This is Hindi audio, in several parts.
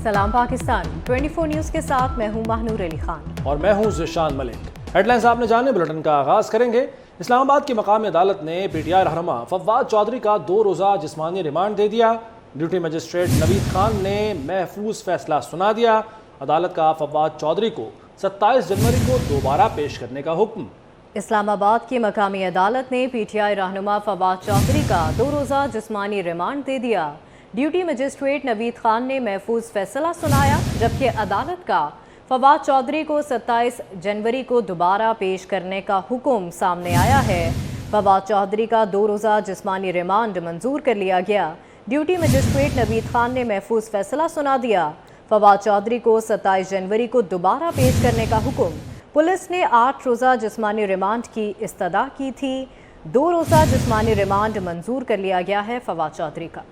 सलाम पाकिस्तान 24 न्यूज के साथ मैं हूं महनूर अली खान और मैं हूं ज़िशान मलिक। हेडलाइंस आपने जाने, बुलेटिन का आगाज करेंगे। इस्लामाबाद की मकामी अदालत ने पीटीआई रहनुमा फवाद चौधरी का 2 रोज़ा जिस्मानी रिमांड दे दिया। ड्यूटी मजिस्ट्रेट नवीद खान ने महफूज फैसला सुना दिया। अदालत का फवाद चौधरी को 27 जनवरी को दोबारा पेश करने का हुक्म। इस्लामाबाद की मकामी अदालत ने पीटीआई रहनुमा फवाद चौधरी का 2 रोज़ा जिस्मानी रिमांड दे दिया। ड्यूटी मजिस्ट्रेट नवीद खान ने महफूज फैसला सुनाया, जबकि अदालत का फवाद चौधरी को 27 जनवरी को दोबारा पेश करने का हुक्म सामने आया है। फवाद चौधरी का 2 रोज़ा जिस्मानी रिमांड मंजूर कर लिया गया। ड्यूटी मजिस्ट्रेट नवीद खान ने महफूज फैसला सुना दिया। फवाद चौधरी को 27 जनवरी को दोबारा पेश करने का हुक्म। पुलिस ने 8 रोज़ा जिस्मानी रिमांड की इस्तदा की थी। 2 रोज़ा जिस्मानी रिमांड मंजूर कर लिया गया है फवाद चौधरी का।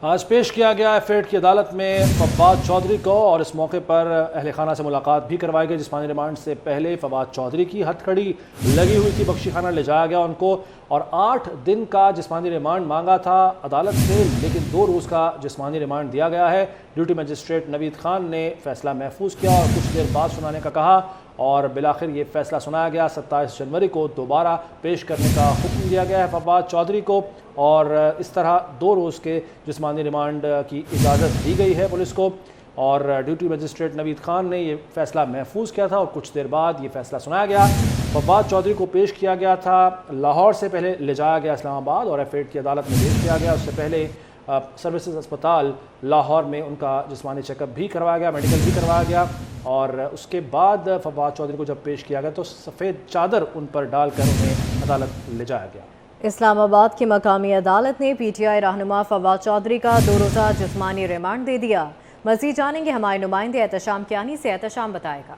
आज पेश किया गया एफएड की अदालत में फवाद चौधरी को, और इस मौके पर अहल खाना से मुलाकात भी करवाई गई। जिस्मानी रिमांड से पहले फवाद चौधरी की हथकड़ी लगी हुई थी, बख्शी खाना ले जाया गया उनको, और 8 दिन का जिस्मानी रिमांड मांगा था अदालत से, लेकिन 2 रोज़ का जिस्मानी रिमांड दिया गया है। ड्यूटी मजिस्ट्रेट नवीद खान ने फैसला महफूज किया और कुछ देर बाद सुनाने का कहा, और बिलाखिर ये फैसला सुनाया गया। 27 जनवरी को दोबारा पेश करने का हुक्म दिया गया है फवाद चौधरी को, और इस तरह 2 रोज़ के जिस्मानी रिमांड की इजाज़त दी गई है पुलिस को। और ड्यूटी मजिस्ट्रेट नवीद खान ने ये फैसला महफूज किया था और कुछ देर बाद ये फैसला सुनाया गया। फवाद चौधरी को पेश किया गया था लाहौर से, पहले ले जाया गया इस्लामाबाद और एफएड की अदालत में पेश किया गया। उससे पहले सर्विसेज अस्पताल लाहौर में उनका जिस्मानी चेकअप भी करवाया गया, मेडिकल भी करवाया गया, और उसके बाद फवाद चौधरी को जब पेश किया गया तो सफ़ेद चादर उन पर डालकर उन्हें अदालत ले जाया गया। इस्लामाबाद की मकामी अदालत ने पीटीआई रहनुमा फवाद चौधरी का 2 रोज़ा जिस्मानी रिमांड दे दिया। मज़ीद जानेंगे हमारे नुमाइंदे एहतशाम कियानी से। एहतशाम बताएगा।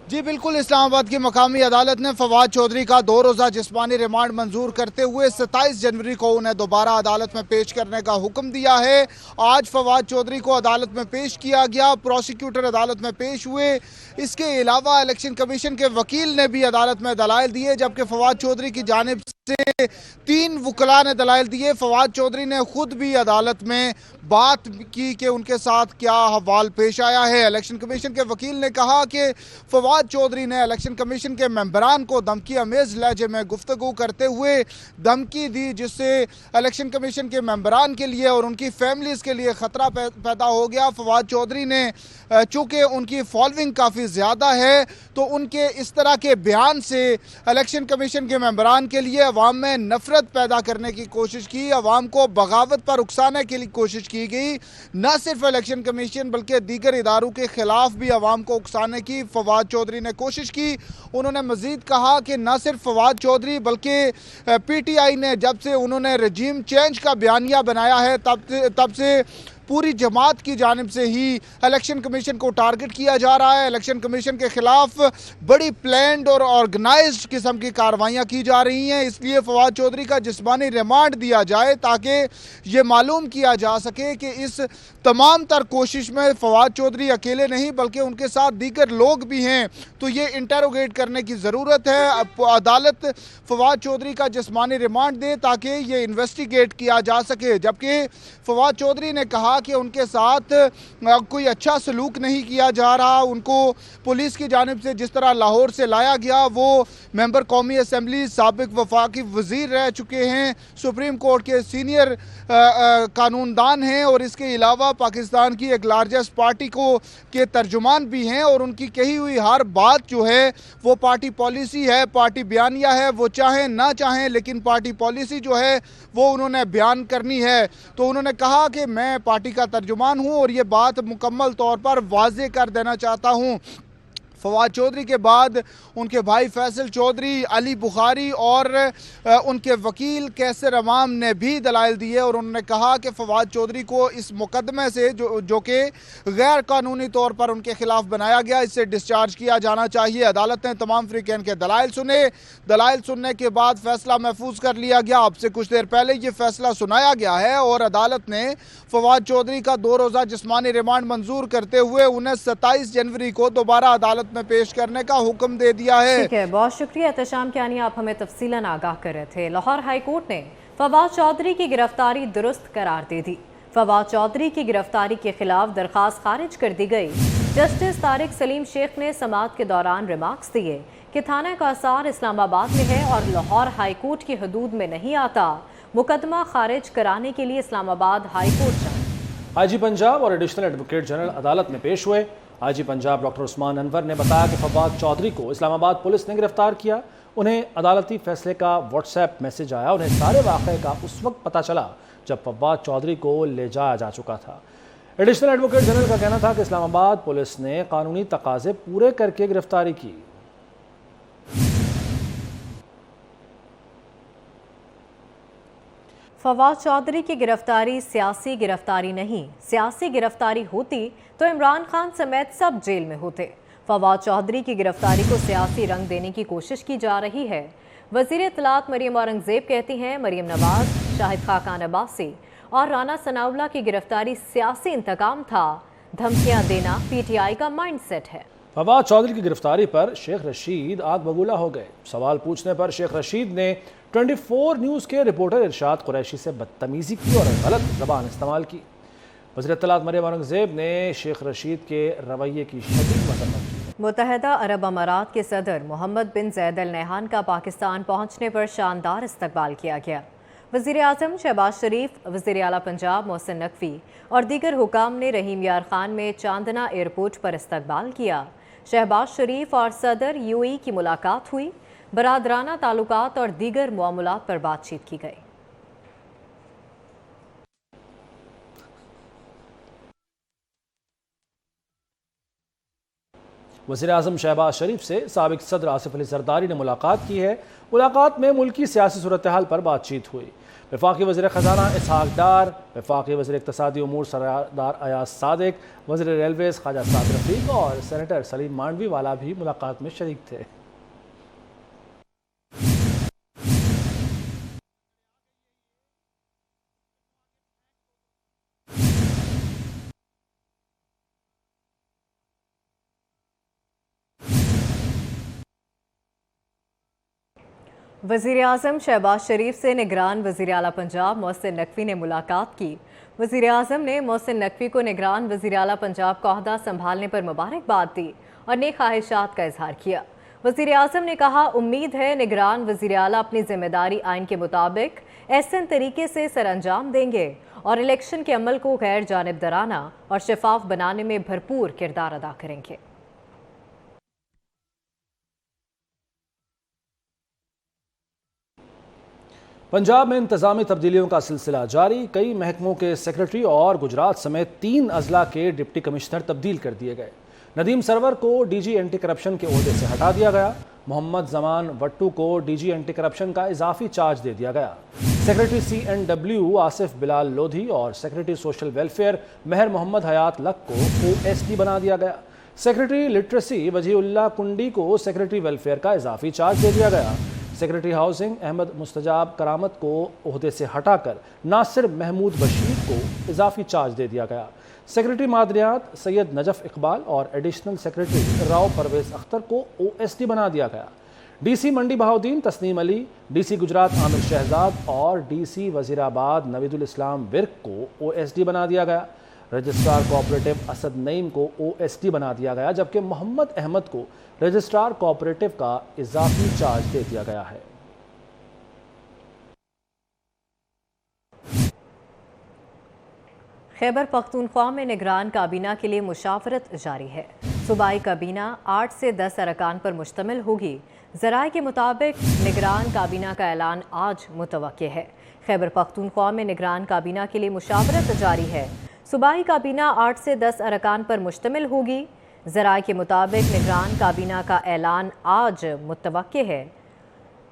जी बिल्कुल, इस्लामाबाद की मकामी अदालत ने फवाद चौधरी का 2 रोज़ा जिस्मानी रिमांड मंजूर करते हुए 27 जनवरी को उन्हें दोबारा अदालत में पेश करने का हुक्म दिया है। आज फवाद चौधरी को अदालत में पेश किया गया, प्रोसिक्यूटर अदालत में पेश हुए। इसके अलावा इलेक्शन कमीशन के वकील ने भी अदालत में दलाइल दिए, जबकि फवाद चौधरी की जानिब से 3 वकला ने दलाइल दिए। फवाद चौधरी ने खुद भी अदालत में बात की कि उनके साथ क्या हवाल पेश आया है। इलेक्शन कमीशन के वकील ने कहा कि फवाद चौधरी ने इलेक्शन कमीशन के मेंबरान को धमकी अमेज लहजे में गुफ्तगू करते हुए धमकी दी, जिससे इलेक्शन कमीशन के मेंबरान के लिए और उनकी फैमिलीज़ के लिए ख़तरा पैदा हो गया। फवाद चौधरी ने चूँकि उनकी फॉलोइंग काफ़ी ज़्यादा है, तो उनके इस तरह के बयान से इलेक्शन कमीशन के मेंबरान के लिए अवाम में नफरत पैदा करने की कोशिश की, अवाम को बगावत पर उकसाने के लिए कोशिश की गई। न सिर्फ इलेक्शन कमीशन बल्कि दीगर इदारों के खिलाफ भी अवाम को उकसाने की फवाद चौधरी ने कोशिश की। उन्होंने मजीद कहा कि न सिर्फ फवाद चौधरी बल्कि पीटीआई ने जब से उन्होंने रजीम चेंज का बयानिया बनाया है तब से पूरी जमात की जानिब से ही इलेक्शन कमीशन को टारगेट किया जा रहा है। इलेक्शन कमीशन के खिलाफ बड़ी प्लान्ड और ऑर्गेनाइज्ड किस्म की कार्रवाइयाँ की जा रही हैं। इसलिए फवाद चौधरी का जिस्मानी रिमांड दिया जाए ताकि ये मालूम किया जा सके कि इस तमाम तर कोशिश में फवाद चौधरी अकेले नहीं बल्कि उनके साथ दीगर लोग भी हैं, तो ये इंटरोगेट करने की ज़रूरत है। अदालत फवाद चौधरी का जिस्मानी रिमांड दे ताकि ये इन्वेस्टिगेट किया जा सके। जबकि फवाद चौधरी ने कहा कि उनके साथ कोई अच्छा सलूक नहीं किया जा रहा। उनको पुलिस की जानिब से जिस तरह लाहौर से लाया गया, वो मेंबर कौमी असम्बली, साबिक वफाकी वज़ीर रह चुके हैं, सुप्रीम कोर्ट के सीनियर कानूनदान हैं, और इसके अलावा पाकिस्तान की एक लार्जेस्ट पार्टी के तर्जुमान भी हैं, और उनकी कही हुई हर बात जो है वो पार्टी पॉलिसी है, पार्टी बयानिया है। वो चाहें ना चाहें लेकिन पार्टी पॉलिसी जो है वो उन्होंने बयान करनी है। तो उन्होंने कहा कि मैं पार्टी का तर्जुमान हूं और ये बात मुकम्मल तौर पर वाज़े कर देना चाहता हूं। फवाद चौधरी के बाद उनके भाई फैसल चौधरी, अली बुखारी और उनके वकील कैसर अवाम ने भी दलाइल दिए, और उन्होंने कहा कि फवाद चौधरी को इस मुकदमे से जो कि गैर कानूनी तौर पर उनके खिलाफ बनाया गया, इससे डिस्चार्ज किया जाना चाहिए। अदालत ने तमाम फ्रीकैन के दलाइल सुने। दलाइल सुनने के बाद फैसला महफूज कर लिया गया। अब से कुछ देर पहले ये फैसला सुनाया गया है और अदालत ने फवाद चौधरी का 2 रोज़ा जिस्मानी रिमांड मंजूर करते हुए उन्हें 27 जनवरी को दोबारा अदालत में पेश करने का हुक्म दे दिया है। ठीक है, बहुत शुक्रिया एहतशाम कियानी, आप हमें तफसीलन आगाह कर रहे थे। लाहौर हाई कोर्ट ने फवाद चौधरी की गिरफ्तारी दुरुस्त करार दे दी। फवाद चौधरी की गिरफ्तारी के खिलाफ दरखास्त खारिज कर दी गई। जस्टिस तारिक सलीम शेख ने समाअत के दौरान रिमार्क्स दिए कि थाना का आसार इस्लामाबाद में है और लाहौर हाई कोर्ट की हदूद में नहीं आता। मुकदमा खारिज कराने के लिए इस्लामाबाद हाई कोर्ट जाए। आईजी पंजाब और एडिशनल एडवोकेट जनरल अदालत में पेश हुए। आईजी पंजाब डॉक्टर उस्मान अनवर ने बताया कि फवाद चौधरी को इस्लामाबाद पुलिस ने गिरफ्तार किया। उन्हें अदालती फैसले का व्हाट्सएप मैसेज आया। उन्हें सारे वाक़े का उस वक्त पता चला जब फवाद चौधरी को ले जाया जा चुका था। एडिशनल एडवोकेट जनरल का कहना था कि इस्लामाबाद पुलिस ने कानूनी तकाजे पूरे करके गिरफ्तारी की। फवाद चौधरी की गिरफ्तारी सियासी गिरफ्तारी नहीं, सियासी गिरफ्तारी होती तो इमरान खान समेत सब जेल में होते। फवाद चौधरी की गिरफ्तारी को सियासी रंग देने की कोशिश की जा रही है। वज़ीर इत्तलात मरियम औरंगज़ेब कहती हैं मरियम नवाज, शाहिद खाकान अब्बासी और राना सनाउल्लाह की गिरफ्तारी सियासी इंतकाम था। धमकियां देना पीटीआई का माइंडसेट है। फवाद चौधरी की गिरफ्तारी पर शेख रशीद आग बबूला हो गए। सवाल पूछने पर शेख रशीद ने 24 न्यूज़ के रिपोर्टर इरशाद कुरैशी से बदतमीजी की और गलत ज़बान इस्तेमाल की। वज़ीर इत्तलात मरियम औरंगज़ेब ने शेख रशीद के रवैये की शदीद मज़म्मत की। मुत्तहिदा अरब अमारात के सदर मोहम्मद बिन ज़ैद अल नहयान का पाकिस्तान पहुँचने पर शानदार इस्तकबाल किया गया। वज़ीर आज़म शहबाज शरीफ, वज़ीर आला पंजाब मोहसिन नकवी और दीगर हुकाम ने रहीम यार खान में चांदना एयरपोर्ट पर इस्तकबाल किया। शहबाज शरीफ और सदर यूएई की मुलाकात हुई। बरादराना ताल्लुकात और दीगर मामलात पर बातचीत की गई। वज़ीर आज़म शहबाज शरीफ से साबिक सदर आसिफ अली जरदारी ने मुलाकात की है। मुलाकात में मुल्की सियासी सूरत हाल पर बातचीत हुई। वफाकी वज़ीर ख़जाना इसहाक डार, वफाकी वज़ीर इक़्तिसादी उमूर सरदार अयाज सादिक, वज़ीर रेलवेज़ ख्वाजा साद रफ़ीक और सेनेटर सलीम मांडवी वाला भी मुलाकात में शरीक थे। वज़ीर आज़म शहबाज शरीफ से निगरान वज़ीर आला पंजाब मोहसिन नकवी ने मुलाकात की। वज़ीर आज़म ने मोहसिन नकवी को निगरान वज़ीर आला पंजाब का ओहदा संभालने पर मुबारकबाद दी और नेक ख्वाहिशात का इजहार किया। वज़ीर आज़म ने कहा, उम्मीद है निगरान वज़ीर आला अपनी जिम्मेदारी आइन के मुताबिक एहसन तरीके से सरअंजाम देंगे और इलेक्शन के अमल को गैर जानिबदाराना और शफाफ बनाने में भरपूर किरदार अदा करेंगे। पंजाब में इंतजामी तब्दीलियों का सिलसिला जारी। कई महकमों के सेक्रेटरी और गुजरात समेत 3 अजला के डिप्टी कमिश्नर तब्दील कर दिए गए। नदीम सरवर को डीजी एंटी करप्शन के ओहदे से हटा दिया गया। मोहम्मद जमान वट्टू को डीजी एंटी करप्शन का इजाफी चार्ज दे दिया गया। सेक्रेटरी CNW आसिफ बिलाल लोधी और सेक्रेटरी सोशल वेलफेयर महर मोहम्मद हयात लक को OSD बना दिया गया। सेक्रेटरी लिटरेसी वजीउल्लाह कुंडी को सेक्रेटरी वेलफेयर का इजाफी चार्ज दे दिया गया। सेक्रेटरी हाउसिंग अहमद मुस्तजाब करामत को ओहदे से हटाकर नासिर महमूद बशीर को इजाफी चार्ज दे दिया गया। सेक्रेटरी मादनियात सैयद नजफ इकबाल और एडिशनल सेक्रेटरी राव परवेज़ अख्तर को OSD बना दिया गया। DC मंडी बहाउद्दीन तस्नीम अली, DC गुजरात आमिर शहजाद और DC वजीराबाद नवीदुल इस्लाम विर्क को OSD बना दिया गया। रजिस्ट्रार कोऑपरेटिव असद नईम को OSD बना दिया गया, जबकि मोहम्मद अहमद को रजिस्ट्रार कोऑपरेटिव का इजाफी चार्ज दे दिया गया है। खैबर पख्तूनख्वा में निगरान काबीना के लिए मुशावरत जारी है। सूबाई काबीना 8 से 10 अरकान पर मुश्तमिल होगी। ज़राए के मुताबिक निगरान काबीना का ऐलान आज मुतवक्के है। खैबर पख्तूनख्वा में निगरान काबीना के लिए मुशावरत जारी है। सूबाई काबीना 8 से 10 अरकान पर मुश्तमिल होगी। ज़राए के मुताबिक निगरान काबीना का ऐलान आज मुतवक्के है।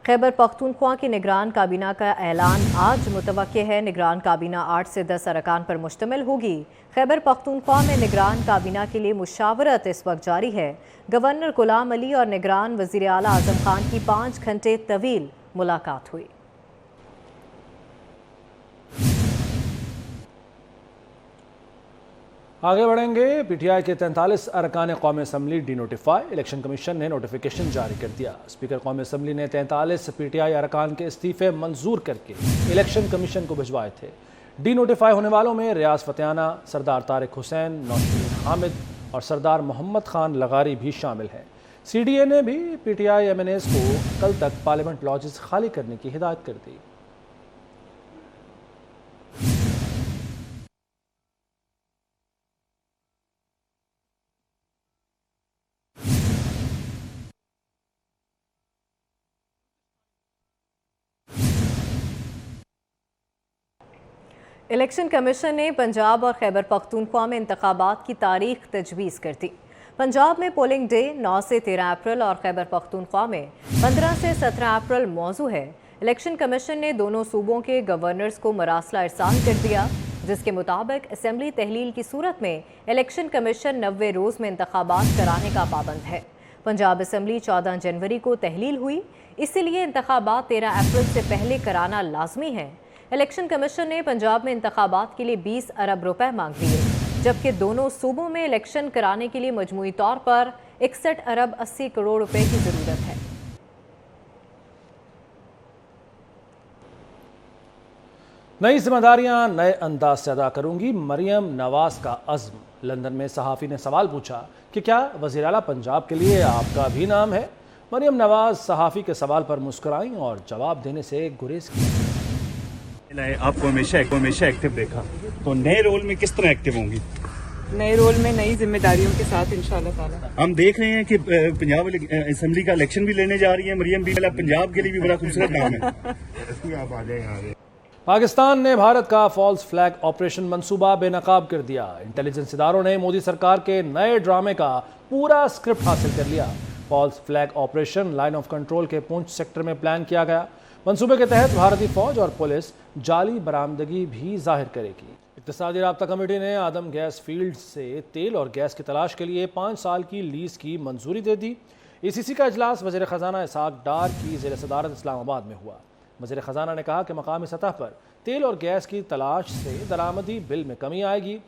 खैबर पख्तूनख्वा की निगरान काबीना का ऐलान आज मुतवक्के है। निगरान काबीना 8 से 10 अरकान पर मुश्तमिल होगी। खैबर पख्तूनख्वा में निगरान काबीना के लिए मुशावरत इस वक्त जारी है। गवर्नर गुलाम अली और निगरान वज़ीर आला आज़म खान की 5 घंटे तवील मुलाकात हुई। आगे बढ़ेंगे। PTI के 43 अरकान कौमी असम्बली डिनोटिफाई। इलेक्शन कमीशन ने नोटिफिकेशन जारी कर दिया। स्पीकर कौमी असम्बली ने 43 PTI अरकान के इस्तीफे मंजूर करके इलेक्शन कमीशन को भिजवाए थे। डी नोटिफाई होने वालों में रियाज फतेहाना, सरदार तारिक हुसैन, नौशीन हामिद और सरदार मोहम्मद खान लगारी भी शामिल हैं। CDA ने भी PTI MNAs को कल तक पार्लियामेंट लॉजेस खाली करने की हिदायत कर दी। इलेक्शन कमीशन ने पंजाब और खैबर पख्तूनख्वा में इंतखाबात की तारीख तजवीज़ कर दी। पंजाब में पोलिंग डे 9 से 13 अप्रैल और खैबर पख्तूनख्वा में 15 से 17 अप्रैल मौजू है। इलेक्शन कमीशन ने दोनों सूबों के गवर्नर्स को मरासला इरसाल कर दिया, जिसके मुताबिक असेंबली तहलील की सूरत में इलेक्शन कमीशन 90 रोज़ में इंतखाबात कराने का पाबंद है। पंजाब असेंबली 14 जनवरी को तहलील हुई, इसीलिए इंतखाबात 13 अप्रैल से पहले कराना लाजमी है। इलेक्शन कमीशन ने पंजाब में इंतखाबात के लिए 20 अरब रुपए मांग लिए, जबकि दोनों सूबों में इलेक्शन कराने के लिए मजमूई तौर पर 61 अरब 80 करोड़ रुपए की ज़रूरत है। नई जिम्मेदारियां नए अंदाज से अदा करूंगी, मरियम नवाज का अज़्म। लंदन में सहाफ़ी ने सवाल पूछा कि क्या वज़ीर आला पंजाब के लिए आपका भी नाम है। मरियम नवाज सहाफ़ी के सवाल पर मुस्कुराईं और जवाब देने से गुरेज किया। आपको हमेशा एक्टिव देखा, तो नए रोल में किस तरह एक्टिव होंगी? नए रोल में नई जिम्मेदारियों के साथ इंशाल्लाह ताला। हम देख रहे हैं कि पंजाब असेंबली का इलेक्शन भी लेने जा रही है मरियम भी। पंजाब के लिए भी बड़ा खूबसूरत नाम है। पाकिस्तान ने भारत का फॉल्स फ्लैग ऑपरेशन मंसूबा बेनकाब कर दिया। इंटेलिजेंस इदारों ने मोदी सरकार के नए ड्रामे का पूरा स्क्रिप्ट हासिल कर लिया। False flag operation line of control के पुंछ सेक्टर में प्लान किया गया। मंसूबे के तहत भारतीय फौज और पुलिस जाली बरामदगी भी जाहिर करेगी। इक्तिसादी राब्ता कमेटी ने आदम गैस फील्ड से तेल और गैस की तलाश के लिए 5 साल की लीज की मंजूरी दे दी। ECC का इजलास वज़ीर ख़जाना इसहाक डार की ज़ेर सदारत इस्लामाबाद में हुआ। वज़ीर ख़जाना ने कहा कि मकामी सतह पर तेल और गैस की तलाश से दरामदी बिल में कमी आएगी।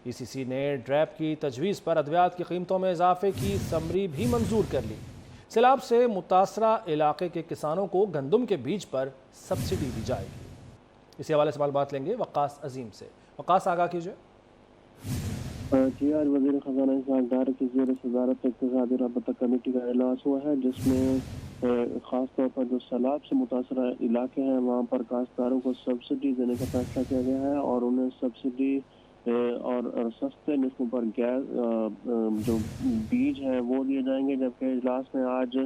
ECC ने ड्रैप की तजवीज़ पर अद्वियात की कीमतों में इजाफे की समरी भी मंजूर कर ली। सैलाब से मुतासरा इलाके के किसानों को गंदम के बीज पर सब्सिडी दी जाएगी। इसी हवाले से बात लेंगे वक़ास अजीम से। वक़ास, आगाह कीजिए। जी, आज वज़ीर ख़जाना इसहाक डार की ज़ेर सदारत इक्तिसादी राब्ता कमेटी का इजलास हुआ है, जिसमें ख़ास तौर पर जो सैलाब से मुतासरा इलाके हैं वहाँ पर काश्तकारों को सब्सिडी देने का फैसला किया गया है और उन्हें सब्सिडी और सस्ते निस्बों पर गैस जो बीज हैं वो दिए जाएंगे। जबकि इजलास में आज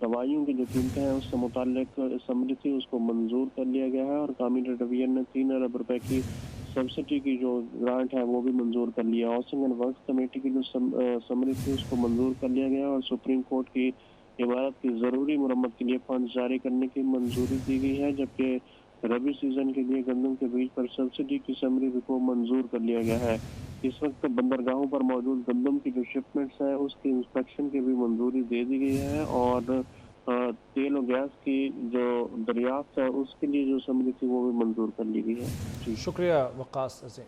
दवाइयों की जो कीमतें हैं उससे मुताल्लिक समरी थी उसको मंजूर कर लिया गया है और काबीना डिवीजन ने 3 अरब रुपए की सब्सिडी की जो ग्रांट है वो भी मंजूर कर लिया। हाउसिंग एंड वर्क्स कमेटी की जो समरी थी उसको मंजूर कर लिया गया और सुप्रीम कोर्ट की इमारत की ज़रूरी मुरम्मत के लिए फंड जारी करने की मंजूरी दी गई है। जबकि रबी सीजन के लिए गंदम के बीज पर सब्सिडी की समरी को मंजूर कर लिया गया है। इस वक्त बंदरगाहों पर मौजूद गंदम की जो शिपमेंट्स है उसकी इंस्पेक्शन की भी मंजूरी दे दी गई है और तेल और गैस की जो दरियाफ्त है उसके लिए जो समरी थी वो भी मंजूर कर ली गई है। जी, शुक्रिया वक़ास अज़ीम।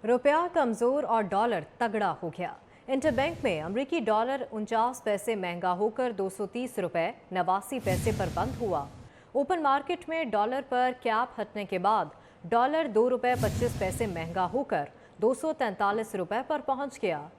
रुपया कमज़ोर और डॉलर तगड़ा हो गया। इंटरबैंक में अमरीकी डॉलर 49 पैसे महंगा होकर 230 रुपये 89 पैसे पर बंद हुआ। ओपन मार्केट में डॉलर पर कैप हटने के बाद डॉलर 2 रुपये 25 पैसे महंगा होकर 243 रुपये पर पहुंच गया।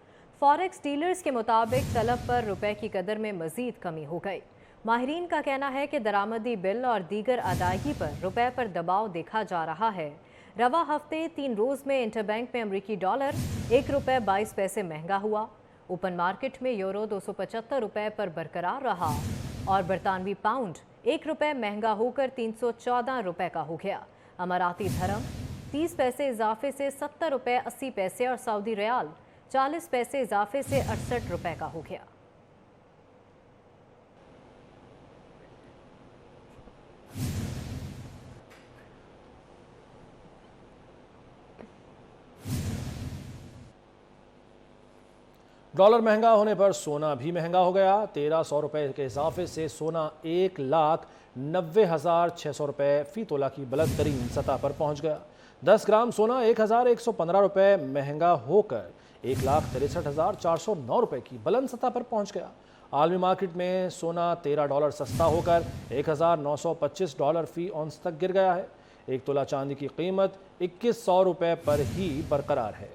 फॉरेक्स डीलर्स के मुताबिक तलब पर रुपए की कदर में मजीद कमी हो गई। माहिरीन का कहना है कि दरामदी बिल और दीगर अदायगी पर रुपए पर दबाव देखा जा रहा है। रवा हफ्ते 3 रोज़ में इंटरबैंक में अमरीकी डॉलर 1 रुपये 22 पैसे महंगा हुआ। ओपन मार्केट में यूरो 275 रुपये पर बरकरार रहा और बरतानवी पाउंड 1 रुपये महंगा होकर 314 रुपये का हो गया। अमाराती धर्म 30 पैसे इजाफे से 70 रुपये 80 पैसे और सऊदी रियाल 40 पैसे इजाफे से 68 रुपये का हो गया। डॉलर महंगा होने पर सोना भी महंगा हो गया। 1300 रुपये के इजाफे से सोना 1,90,600 रुपये फी तोला की बुलंद तरीन सतह पर पहुंच गया। 10 ग्राम सोना 1,115 रुपये महंगा होकर 1,63,409 रुपये की बुलंद सतह पर पहुंच गया। आलमी मार्केट में सोना $13 सस्ता होकर $1,925 फी औंस तक गिर गया है। एक तोला चांदी की कीमत ₹2100 पर ही बरकरार है।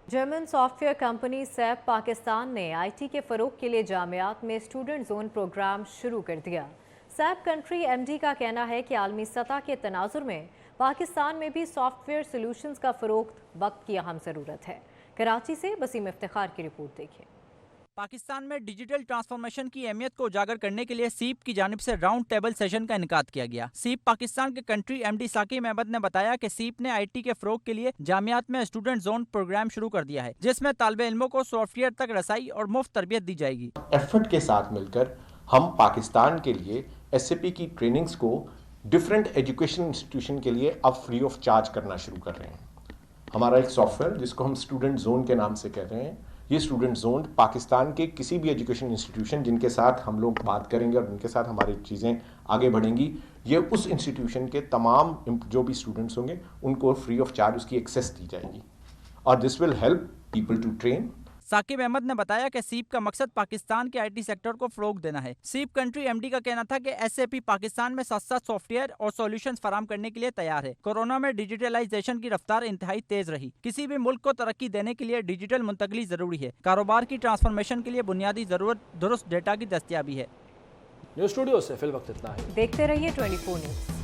German software company SAP Pakistan ने आईटी के फ़रोग के लिए जामियात में स्टूडेंट जोन प्रोग्राम शुरू कर दिया। सैप कंट्री एमडी का कहना है कि आलमी सतह के तनाजुर में पाकिस्तान में भी सॉफ्टवेयर सॉल्यूशंस का फ़रोग वक्त की अहम ज़रूरत है। कराची से वसीम इफ्तिखार की रिपोर्ट देखिए। पाकिस्तान में डिजिटल ट्रांसफॉर्मेशन की अहमियत को उजागर करने के लिए सीप की जानिब से राउंड टेबल सेशन का इनेकाद किया गया। सीप पाकिस्तान के कंट्री एमडी साकिब अहमद ने बताया कि सीप ने आईटी के फरोग के लिए जामियात में स्टूडेंट जोन प्रोग्राम शुरू कर दिया है, जिसमें तालिबे इल्मों को सॉफ्टवेयर तक रसाई और मुफ्त तरबियत दी जाएगी। एफर्ट के साथ मिलकर हम पाकिस्तान के लिए एसएपी की ट्रेनिंग्स को डिफरेंट एजुकेशन इंस्टीट्यूशन के लिए अब फ्री ऑफ चार्ज करना शुरू कर रहे हैं। हमारा एक सॉफ्टवेयर जिसको हम स्टूडेंट जोन के नाम से कह रहे हैं, ये स्टूडेंट जोन पाकिस्तान के किसी भी एजुकेशन इंस्टीट्यूशन जिनके साथ हम लोग बात करेंगे और उनके साथ हमारी चीज़ें आगे बढ़ेंगी, ये उस इंस्टीट्यूशन के तमाम जो भी स्टूडेंट्स होंगे उनको फ्री ऑफ चार्ज उसकी एक्सेस दी जाएगी और this will help people to train. Saqib Ahmed ने बताया कि सीप का मकसद पाकिस्तान के आईटी सेक्टर को फरोग देना है। सीप कंट्री एमडी का कहना था कि एसएपी पाकिस्तान में साथ साथ सॉफ्टवेयर और सॉल्यूशंस फराम करने के लिए तैयार है। कोरोना में डिजिटलाइजेशन की रफ्तार इंतहाई तेज रही। किसी भी मुल्क को तरक्की देने के लिए डिजिटल मुंतकली जरूरी है। कारोबार की ट्रांसफॉर्मेशन के लिए बुनियादी जरूरत दुरुस्त डेटा की दस्तयाबी है। न्यूज़ स्टूडियो से फिल वक्त इतना है। देखते रहिए 24 न्यूज़।